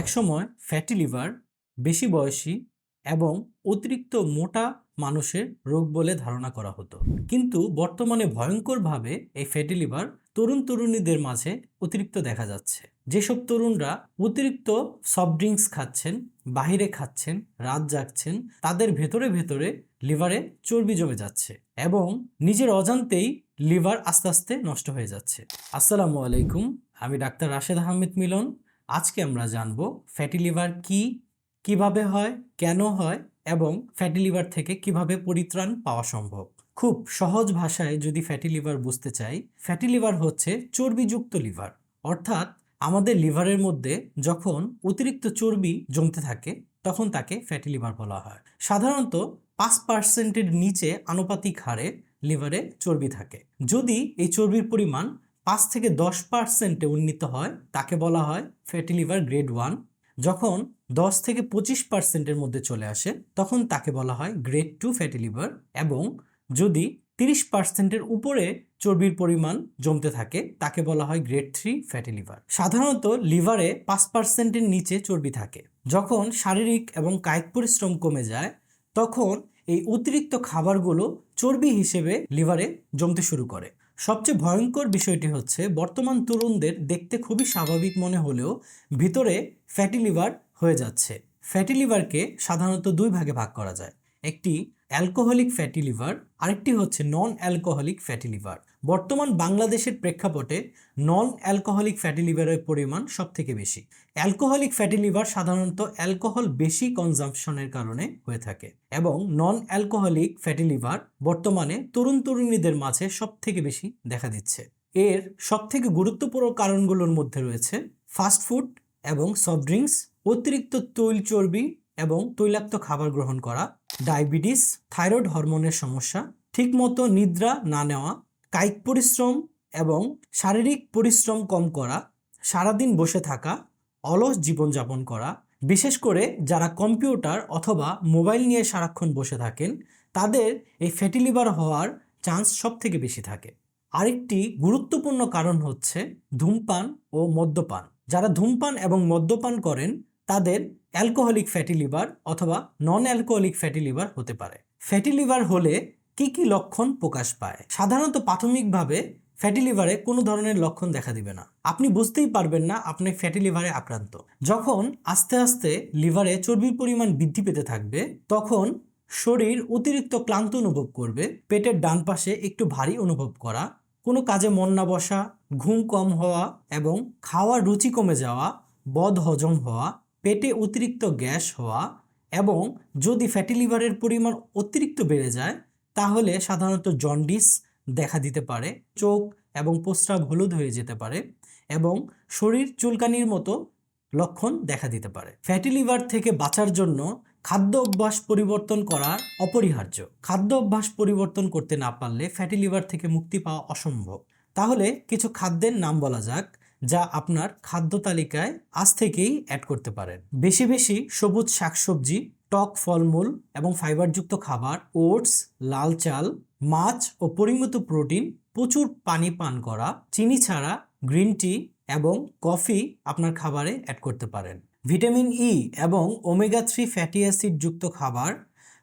একসময় fatty liver বেশি বয়সী এবং অতিরিক্ত মোটা মানুষের রোগ বলে ধারণা করা হতো, কিন্তু বর্তমানে ভয়ঙ্করভাবে এই ফ্যাটি লিভার তরুণ তরুণীদের মাঝে অতিরিক্ত দেখা যাচ্ছে। যেসব তরুণরা অতিরিক্ত সফট ড্রিঙ্কস খাচ্ছেন, বাহিরে খাচ্ছেন, রাত জাগছেন, তাদের ভেতরে ভেতরে লিভারে চর্বি জমে যাচ্ছে এবং নিজের অজান্তেই লিভার আস্তে আস্তে নষ্ট হয়ে যাচ্ছে। আসসালামু আলাইকুম, আমি ডাক্তার রাশেদ আহমেদ মিলন। আজকে আমরা জানব ফ্যাটি লিভার কি, কিভাবে হয়, কেন হয় এবং ফ্যাটি লিভার থেকে কিভাবে পরিত্রাণ পাওয়া সম্ভব। খুব সহজ ভাষায় যদি ফ্যাটি লিভার বুঝতে চাই, ফ্যাটি লিভার হচ্ছে চর্বিযুক্ত লিভার। অর্থাৎ আমাদের লিভারের মধ্যে যখন অতিরিক্ত চর্বি জমতে থাকে তখন তাকে ফ্যাটি লিভার বলা হয়। সাধারণত 5%-এর নিচে আনুপাতিক হারে লিভারে চর্বি থাকে। যদি এই চর্বির পরিমাণ 5 থেকে 10%-এ উন্নীত হয় তাকে বলা হয় ফ্যাটি লিভার গ্রেড 1। যখন 10 থেকে 25%-এর মধ্যে চলে আসে তখন তাকে বলা হয় গ্রেড 2 ফ্যাটি লিভার, এবং যদি 30%-এর উপরে চর্বির পরিমাণ জমতে থাকে তাকে বলা হয় গ্রেড 3 ফ্যাটি লিভার। সাধারণত লিভারে 5%-এর নিচে চর্বি থাকে। যখন শারীরিক এবং কায়িক পরিশ্রম কমে যায় তখন এই অতিরিক্ত খাবারগুলো চর্বি হিসেবে লিভারে জমতে শুরু করে। সবচেয়ে ভয়ঙ্কর বিষয়টি হচ্ছে বর্তমান তরুণদের দেখতে খুবই স্বাভাবিক মনে হলেও ভিতরে ফ্যাটি লিভার হয়ে যাচ্ছে। ফ্যাটি লিভারকে সাধারণত দুই ভাগে ভাগ করা যায়, একটি অ্যালকোহলিক ফ্যাটি লিভার, আরেকটি হচ্ছে নন অ্যালকোহলিক ফ্যাটি লিভার। বর্তমান বাংলাদেশের প্রেক্ষাপটে নন অ্যালকোহলিক ফ্যাটি লিভারের পরিমাণ সব থেকে বেশি। অ্যালকোহলিক ফ্যাটি লিভার সাধারণত অ্যালকোহল বেশি কনজাম্পশনের কারণে হয়ে থাকে, এবং নন অ্যালকোহলিক ফ্যাটি লিভার বর্তমানে তরুণ তরুণীদের মাঝে সব থেকে বেশি দেখা দিচ্ছে। এর সব থেকে গুরুত্বপূর্ণ কারণগুলোর মধ্যে রয়েছে ফাস্টফুড এবং সফট ড্রিঙ্কস, অতিরিক্ত তৈল চর্বি এবং তৈলাক্ত খাবার গ্রহণ করা, ডায়াবেটিস, থাইরয়েড হরমোনের সমস্যা, ঠিকমতো নিদ্রা না নেওয়া, কায়িক পরিশ্রম এবং শারীরিক পরিশ্রম কম করা, সারাদিন বসে থাকা, অলস জীবনযাপন করা। বিশেষ করে যারা কম্পিউটার অথবা মোবাইল নিয়ে সারাক্ষণ বসে থাকেন তাদের এই ফ্যাটি লিভার হওয়ার চান্স সব থেকে বেশি থাকে। আরেকটি গুরুত্বপূর্ণ কারণ হচ্ছে ধূমপান ও মদ্যপান। যারা ধূমপান এবং মদ্যপান করেন তাদের অ্যালকোহলিক ফ্যাটি লিভার অথবা নন অ্যালকোহলিক ফ্যাটি লিভার হতে পারে। ফ্যাটি লিভার হলে কি কি লক্ষণ প্রকাশ পায়? সাধারণত প্রাথমিকভাবে ফ্যাটি লিভারে কোনো ধরনের লক্ষণ দেখা দিবে না। আপনি বুঝতেই পারবেন না আপনি ফ্যাটি লিভারে আক্রান্ত। যখন আস্তে আস্তে লিভারে চর্বির পরিমাণ বৃদ্ধি পেতে থাকবে তখন শরীর অতিরিক্ত ক্লান্ত অনুভব করবে, পেটের ডান পাশে একটু ভারী অনুভব করা, কোনো কাজে মন না বসা, ঘুম কম হওয়া এবং খাওয়ার রুচি কমে যাওয়া, বদ হজম হওয়া, পেটে অতিরিক্ত গ্যাস হওয়া, এবং যদি ফ্যাটি লিভারের পরিমাণ অতিরিক্ত বেড়ে যায় তাহলে সাধারণত জন্ডিস দেখা দিতে পারে, চোখ এবং প্রস্রাব হলুদ হয়ে যেতে পারে এবং শরীর চুলকানির মতো লক্ষণ দেখা দিতে পারে। ফ্যাটি লিভার থেকে বাঁচার জন্য খাদ্য অভ্যাস পরিবর্তন করা অপরিহার্য। খাদ্য অভ্যাস পরিবর্তন করতে না পারলে ফ্যাটি লিভার থেকে মুক্তি পাওয়া অসম্ভব। তাহলে কিছু খাদ্যের নাম বলা যাক যা আপনার খাদ্য তালিকায় আজ থেকেই অ্যাড করতে পারেন। বেশি বেশি সবুজ শাকসবজি, টক ফলমূল এবং ফাইবারযুক্ত খাবার, ওটস, লাল চাল, মাছ ও পরিমিত প্রোটিন, প্রচুর পানি পান করা, চিনি ছাড়া গ্রিন টি এবং কফি আপনার খাবারে অ্যাড করতে পারেন। ভিটামিন ই এবং ওমেগা 3 ফ্যাটি অ্যাসিড যুক্ত খাবার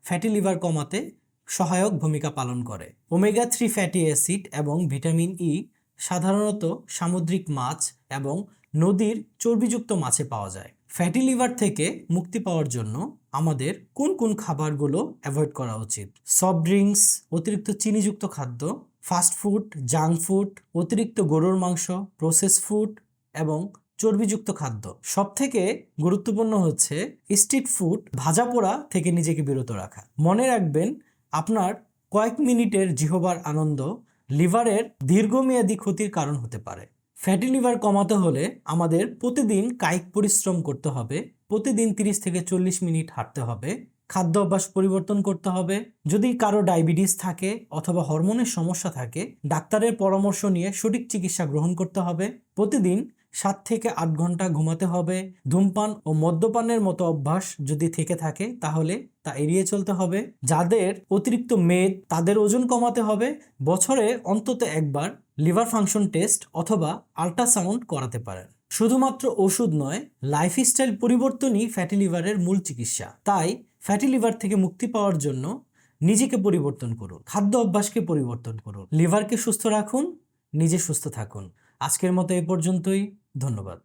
ফ্যাটি লিভার কমাতে সহায়ক ভূমিকা পালন করে। ওমেগা 3 ফ্যাটি অ্যাসিড এবং ভিটামিন ই সাধারণত সামুদ্রিক মাছ এবং নদীর চর্বিযুক্ত মাছে পাওয়া যায়। ফ্যাটি লিভার থেকে মুক্তি পাওয়ার জন্য আমাদের কোন কোন খাবারগুলো অ্যাভয়েড করা উচিত? সফট ড্রিঙ্কস, অতিরিক্ত চিনিযুক্ত খাদ্য, ফাস্ট ফুড, জাঙ্ক ফুড, অতিরিক্ত গরুর মাংস, প্রসেস ফুড এবং চর্বিযুক্ত খাদ্য। সব থেকে গুরুত্বপূর্ণ হচ্ছে স্ট্রিট ফুড, ভাজা পোড়া থেকে নিজেকে বিরত রাখা। মনে রাখবেন আপনার কয়েক মিনিটের জিহবার আনন্দ লিভারের দীর্ঘমেয়াদী ক্ষতির কারণ হতে পারে। ফ্যাটি লিভার কমাতে হলে আমাদের প্রতিদিন কায়িক পরিশ্রম করতে হবে, প্রতিদিন 30 থেকে 40 মিনিট হাঁটতে হবে, খাদ্য অভ্যাস পরিবর্তন করতে হবে। যদি কারো ডায়াবেটিস থাকে অথবা হরমোনের সমস্যা থাকে ডাক্তারের পরামর্শ নিয়ে সঠিক চিকিৎসা গ্রহণ করতে হবে। প্রতিদিন 7 থেকে 8 ঘন্টা ঘুমাতে হবে। ধূমপান ও মদ্যপানের মতো অভ্যাস যদি থেকে থাকে তাহলে তা এড়িয়ে চলতে হবে। যাদের অতিরিক্ত মেদ তাদের ওজন কমাতে হবে। বছরে অন্তত একবার লিভার ফাংশন টেস্ট অথবা আল্ট্রাসাউন্ড করাতে পারেন। শুধুমাত্র ওষুধ নয়, লাইফস্টাইল পরিবর্তনই ফ্যাটি লিভারের মূল চিকিৎসা। তাই ফ্যাটি লিভার থেকে মুক্তি পাওয়ার জন্য নিজেকে পরিবর্তন করুন, খাদ্য অভ্যাসকে পরিবর্তন করুন, লিভারকে সুস্থ রাখুন, নিজে সুস্থ থাকুন। আজকের মতো এ পর্যন্তই। ধন্যবাদ।